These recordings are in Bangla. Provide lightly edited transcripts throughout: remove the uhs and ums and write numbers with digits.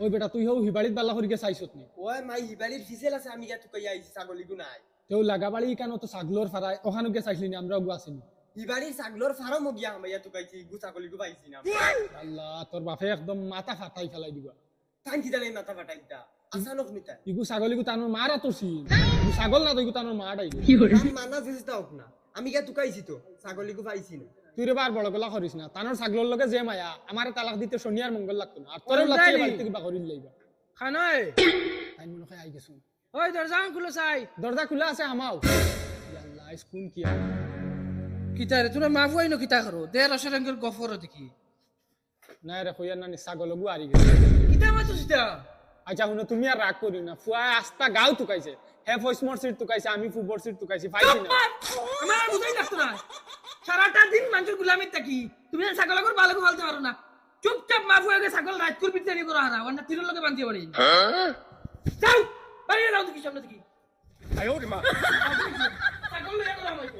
ওই বেটা তুই হও হিবাড়িত বালা করিকে চাইছত নি ওই মাই হিবালির ফিসেল আছে আমি গিয়া তুকাই আইছি ছাগলিগু নাই তেও লাগাবাড়ি কেন তো ছাগলর ফারাই ওখানে গিয়ে চাইছিলি নি আমরা ওগু আসিনি হিবালির ছাগলর ফার্ম গিয়া আমি গিয়া তুকাইছি গু ছাগলিগু পাইছি না আল্লাহ তোর বাপে একদম মাথা ফাটাই ফেলাই দিবা তাই কি জানি মাথা ফাটাইতা আসানক নিতা ইগু ছাগলিগু তানোর মারা তোরছি ইগু ছাগল না তো ইগু তানোর মা ডাই আমি মানা ফেসতা হোক না আমি গিয়া তুকাইছি তো ছাগলিগু পাইছি না তুই রে বার বড় গলা করিস না তানোর ছাগলর লগে যে মায়া আমার তালাক দিতে শনি আর মঙ্গল লাগতো না আর তোর লাগছে বাড়িতে কিবা করিল লাইবা খানয় তাই মনে হয় আই গেছুন ওই দরজা খুলো চাই দরজা খোলা আছে আমাও আল্লাহ স্কুল কি আর কিতা রে তোরা মা বুয়াই ন কিতা করো দে রসরঙ্গের গফর দেখি না রে কইয়ার না ছাগলগু আরি গেছে কিতা মাতো সিতা আচ্ছা শুনো তুমি আর রাগ করি না ফুয়া আস্তা গাও তুকাইছে হে ফসমর সিট তুকাইছে আমি ফুবর সিট তুকাইছি ফাইছি না আমার আর বুঝাই লাগতো না সারাটা দিন মানুষের গুলামি থাকি তুমি ছাগলগর ভালো করে বলতে পারো না চুপচাপ মা বুয়াকে ছাগল রাত করে বিতানি করো হারা ওনা তিরুর লগে বাঁধিয়ে পারি যাও বাইরে যাও দেখি সামনে দেখি আয়ো রে মা ছাগল লয়ে করো আমাকে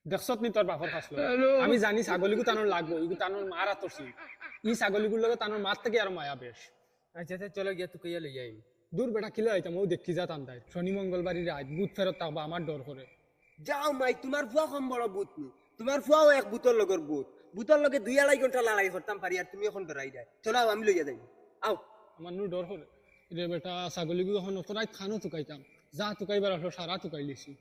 দেখছত নি তোর বাপর ফাসলো আমি জানি ছাগলিগু তানোর লাগবো ইগু তানোর মার আতরছি ই ছাগলিগুর লগে তানোর মার থেকে আর মায়া বেশ আচ্ছা চলো গিয়া তুকাইয়া লই আইম দূর বেটা কিলে আইতাম ও দেখি যাতাম তাই শনি মঙ্গলবারই রাত বুধ ফেরত থাকবা আমার ডর করে যাও মাই তোমার ফুয়া কম বড় বুত নি তোমার ফুয়াও এক বুতর লগর বুত বুতর লগে 2-2.5 ঘন্টা লড়াই করতাম পারি আর তুমি এখন ডরাই যায় চলো আমি লইয়া যাই আও আমার নু ডর করে রে বেটা ছাগলিগু এখন অত রাত খানো তুকাইতাম যা তুকাইবার আসলো সারা তুকাই লিছি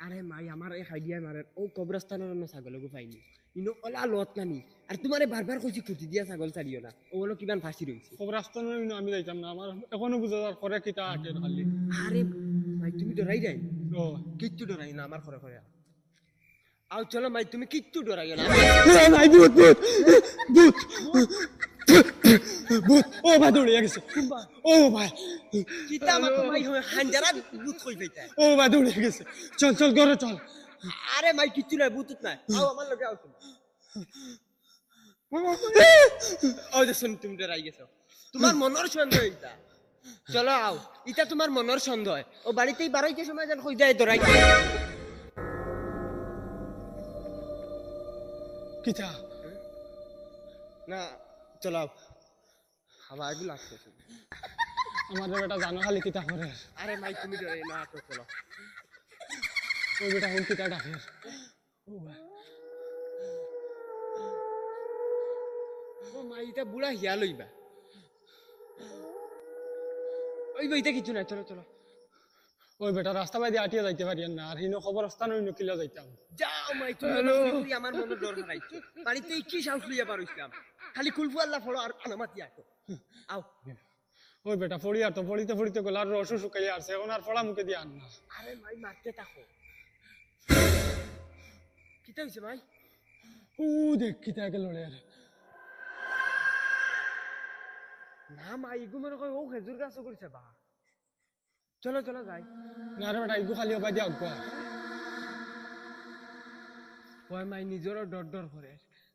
আরে মাই আমার এই আইডিয়া মারে ও কবরস্থানের না ছাগলগু পাইনি ইনো ওলা লত নামি আর তোমারে বারবার কইছি খুঁটি দিয়া ছাগল ছাড়িও না ও হলো কিমান ফাঁসি রইছে খবর আসতো না আমি যাইতাম না আমার এখনো বুঝা যার করে কিটা আটে খালি আরে মাই তুমি ডরাই যাই ও কিচ্ছু ডরাই না আমার ঘরে ঘরে আও চলো মাই তুমি কিচ্ছু ডরাই না নাই ভূত ভূত ভূত ভূত ও ভাই দৌড়িয়ে গেছে ও ভাই কিতা মা মাই হানজারা বুত কই পাইতা ও ভাই দৌড়িয়ে গেছে চল চল ঘরে চল আরে মাই কিচ্ছু নাই বুতুত নাই আও আমার লগে আও তুমি ও দেখুন তুমি ডরাই গেছো তোমার মনের সন্দেহ এটা চলো আও এটা তোমার মনের সন্দেহ ও বাড়িতেই বারোইতে সময় যেন কই যায় ডরাই কিটা না চলাও হাওয়া এগুলো লাগতেছে আমার বেটা জানো খালি কিটা করে আরে মাই তুমি ডরাই না তো চলো ওই বেটা হুন কিটা ডাকে ও ভাই ও মাই এটা বুড়া হিয়া লইবা ওই বইতে কিছু নাই চলো চলো ওই বেটা রাস্তা বাইরে আটিয়ে যাইতে পারি না আর হিনো খবর স্থান হইনো কিলা যাইতাম যাও মাই তুমি আমার মনে ডর হারাইছো বাড়িতে কি সাহস লইয়া পারইছিলাম খালি কুলফু আল্লাহ ফলো আর আনামাতি আটো আও ওই বেটা ফড়ি আর তো ফড়িতে ফড়িতে গলার রস শুকাইয়া আসছে এখন আর ফড়া মুখে দিয়ে আন না আরে মাই মারতে থাকো কিটা হইছে মাই ও দেখ কিটা গেল রে না মাই ইগু মনে কই ও খেজুর গাছও করিছে বা চলো চলো যাই না রে বেটা ইগু খালি হবাই দিয়া অজ্ঞা ওই মাই নিজেরও ডর ডর করে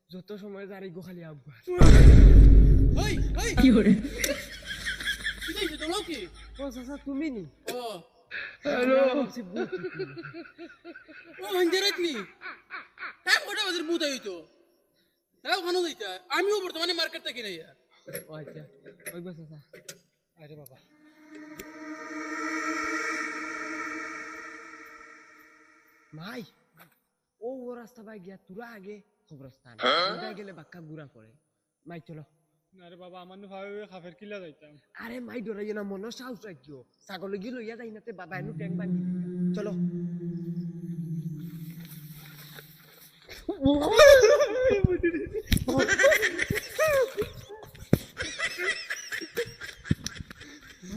যত সময় যার ইগু খালি আব্বা ওই ওই কি করে কি দিছ তো লোকি ও সাসা তুমি নি ও হ্যালো ও হঞ্জরাত নি টাইম কটা বাজে বুত হইতো তাও খানো যাইতা আমিও বর্তমানে মার্কেট থেকে নাই यार ও আচ্ছা ওই বস সাসা আরে বাবা মাই ও রাস্তা বাই গিয়া তুরা আগে খবরস্থান ওটা গেলে বাক্কা গুড়া করে মাই চলো না রে বাবা আমার ভাবে খাফের কিলা যাইতাম আরে মাই ডরাই না মন সাহস রাখিও ছাগল গি লইয়া যাই নাতে বাবা এনু ট্যাঙ্ক বান্ধি চলো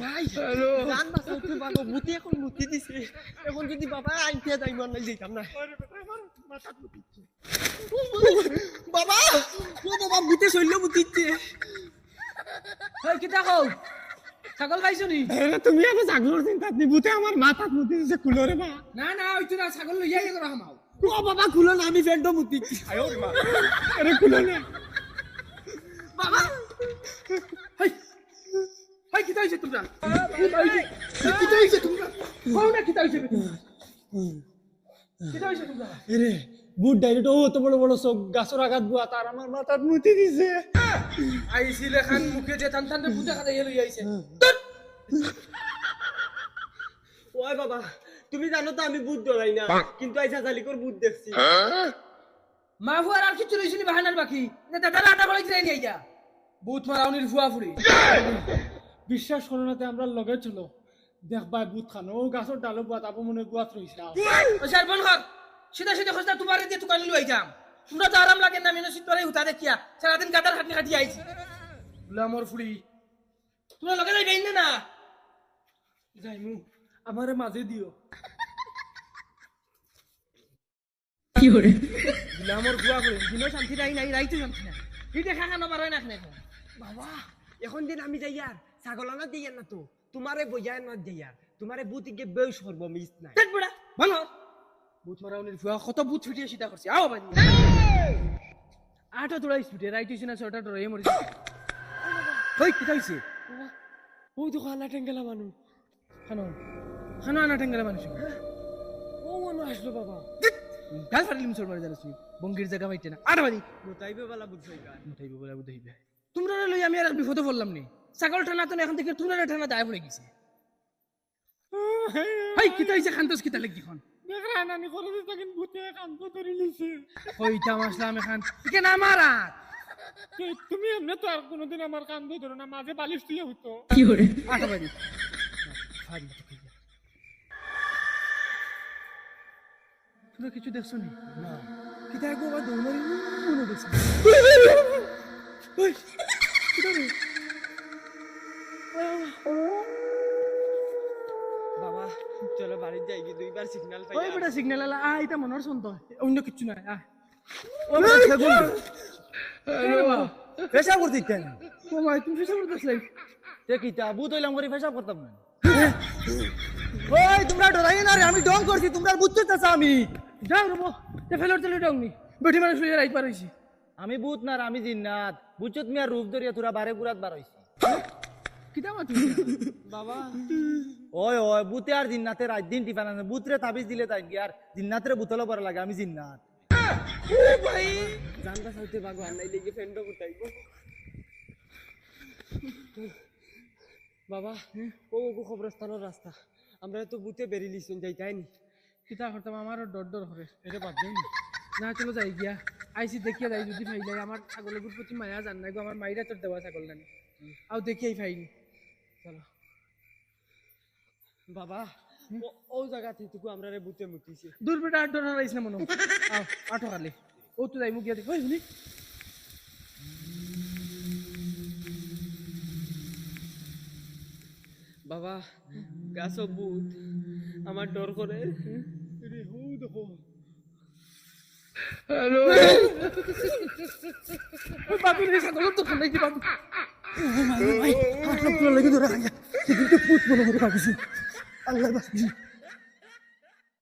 মাই হ্যালো জান বাসা তুই বাবা মুতি এখন মুতি দিছে এখন যদি বাবা আইতে যাই মন নাই যাইতাম না বাবা ও বাবা মুতে সইলো মুতিছে ওই কিতা কও ছাগল খাইছো নি আরে তুমি আবে ছাগলর চিন্তা নিবুতে আমার মাথা মুতি দিছে কুলরে বা না না ওইতো না ছাগল লইয়া গেল রামাও ও বাবা খুলো না আমি ফেন্ডো মুতিছি আয়ো রে মা আরে কুলো না বাবা হাই হাই কিতা হইছে তোমরা কিতা হইছে তোমরা কোন কিতা হইছে কিতা হইছে তোমরা আরে বুট ডাইরেক্ট ও তো বড় বড় চোখ গাছর আঘাত বুয়া তার আমার মাথার মুতি দিছে আইছিল খান মুখে যে টান টান বুঝা খাই লই আইছে ওই বাবা তুমি জানো তো আমি বুদ্ধ ধরাই না কিন্তু আইসা জালিকর বুদ্ধ দেখছি মা ফুয়ার আর কিছু রইছিনি বাহানার বাকি না দাদা আটা বলাই যাই নিয়ে যা বুত মারাউনির ফুয়া ফুড়ি বিশ্বাস করো না তে আমরা লগে চলো দেখবা বুট খানো ও গাছর ডালো বুয়া তাবো মনে বুয়াত রইছে ও সারবন হক সিধা সিধা খোঁজটা তোমার দিয়ে তুকানি লই যাম তোমরা তো আরাম লাগে না মেনে সিট পারে হুতা দেখিয়া সারাদিন গাদার হাটনি হাঁটি আইছি গুলামর ফুড়ি তোমরা লগে যাই না না যাইমু আমারে মাঝে দিও গুলামর ফুয়া ফুড়ি দিনও শান্তি নাই নাই রাইতে শান্তি নাই এই দেখা খানো পারে না এখন বাবা এখন দিন আমি যাই আর ছাগল আনা দিয়ে না তো তোমারে বইয়া না যাই আর তোমারে বুতিকে বেউ সর্ব মিস নাই দেখ বড়া ভালো বুত মারাউনির ফুয়া কত বুত ছুটিয়ে সিধা করছে আও বাজি আটা তোড়াই ছুটে রাইট হইছে না ছটা ডরাই মরে কই কি হইছে ওই তো খানা টেঙ্গেলা মানুষ খানো খানো আনা টেঙ্গেলা মানুষ ও মানুষ আসলো বাবা গাল ফাটিলি মুসল মারি জানাস বঙ্গির জায়গা মাইতে না আটা বাজি মোতাইবে বালা বুঝছই গা উঠাইবে বলে বুঝাইবে তোমরা লই আমি আর বিপদে পড়লাম নি ছাগল টানা তো এখন থেকে তোমরা টানা দায় পড়ে গেছে হাই কিতা হইছে খান্তস কিতা লাগি খন দেখরা নানি করে দিতে কিন্তু ভূতে কান্ত ধরে লিছে হইতা মাসলাম এখন কে না মারা তুমি এমনি তো আর কোনোদিন আমার কান্দ ধরো না মাঝে বালিশ দিয়ে হতো আটা বাজি তোমরা কিছু দেখছো নি না কিতা গো বা দৌড়ারি মনে দেখছো ওই কিতা রে বাবা চলো বাড়ি যাই কি দুইবার সিগন্যাল পাই ওই বেটা সিগন্যাল আলা আ এটা মনর সন্ত অন্য কিছু নাই আ ও বেটা গুল পেশা করতে কেন ও ভাই তুমি ফেসা করতেছ তে কিতা বুত হইলাম করে পেশা করতাম না ওই তোমরা ডরাই না রে আমি ডং করছি তোমরা বুঝতেছ আমি যাও রবো তে ফেলর তেলে ডাউনি বেটি মানুষ লইয়া রাইত পার হইছি আমি বুত না আমি জিন্নাত বুঝছত মিয়া রূপ ধরিয়া তোরা বারে গুরাত বার হইছি কিতা মাতু বাবা ওই ওই বুতে আর জিন্নাতের রাত দিন টিফান আছে বুতরে তাবিজ দিলে তাই কি আর জিন্নাতের বুতলে পরে লাগে আমি জিন্নাত ও ভাই জানবা সাইতে বাগো আনাই লাগি ফেন্ড গুতাইবো বাবা ও গো খবরস্থানের রাস্তা আমরা তো বুতে বেরিলিছুন যাইতাইনি কিতা করতাম আমারও ডর ডর করে এটা বাদ দেই না চলো যাই গিয়া আইসি দেখিয়া যাই যদি ফাইলাই আমার ছাগলের প্রতি মায়া জান নাই গো আমার মাইরা তোর দেওয়া ছাগল নানি আও দেখিয়াই ফাইনি চলো বাবা ও জায়গা থেকে আমরা রে বুতে মুতিছি দূর বেটা আর ডর রাইছ না মনো আও আটো খালি ও তো যাই মুখ গিয়া দেখ ওই শুনি বাবা গাছ বুত আমার ডর করে রে হো দেখো হ্যালো বাবু রে ছাগল তো খাই দি বাবু ভাই হাত লাগি ধরে খাইয়া কিন্তু পুত মনে করে ভাবিছি আল্লাহ বাঁচিয়েছে